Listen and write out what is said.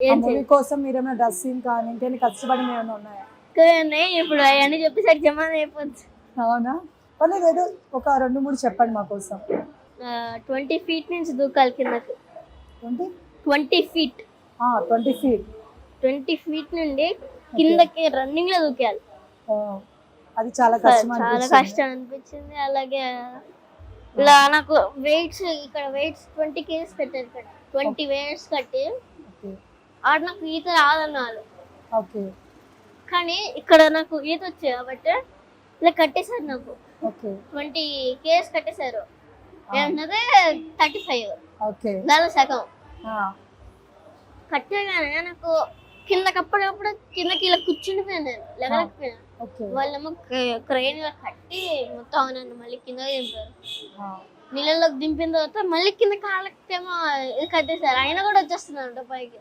ఆ ఏం మూవీ కోసం మీరేమైనా డ్రెస్సింగ్ కానీ ఇంకేమైనా కష్టపడినవి ఏమైనా ఉన్నాయా? చేయకండి ఇప్పుడు అవన్నీ చెప్పేసరికి జమాన్ అయిపోతుంది. అవునా? పర్లేదు ఏదో ఒక 2, 3 చెప్పండి మా కోసం. 20 ఫీట్ నుంచి దూకాలి కిందకి. 20 20 ఫీట్ 20 ఫీట్. 20 ఫీట్ నుండి కిందకి రన్నింగ్ లో దూకాలి. అది చాలా కష్టం చాలా అనిపించింది. కష్టం అనిపించింది. అలాగే ఇలా నాకు వెయిట్స్ ఇక్కడ వెయిట్స్ 20 kgs పెట్టారు. ఇక్కడ 20 వెయిట్స్ కట్టి ఓకే. ఆడ నాకు ఈత రాదన్నారు. ఓకే. కానీ ఇక్కడ నాకు ఈత వచ్చాయి కాబట్టి ఇలా కట్టేశారు నాకు. ఓకే. 20 kgs కట్టేశారు. ఏంటంటే 35. ఓకే. దాని సగం ఆ! కట్టగానే నాకు కిందకి అప్పుడప్పుడు కిందకి ఇలా కూర్చుండిపోయాను నేను లేకపోయినా. ఓకే. వాళ్ళేమో క్రెయిన్ గా కట్టి మొత్తం నన్ను మళ్ళీ కిందకి దింపారు. ఆ! నీళ్ళలోకి దింపిన తర్వాత మళ్ళీ కింద కాళ్ళకేమో ఇది కట్టేశారు. అయినా కూడా వచ్చేస్తున్నాను పైకి.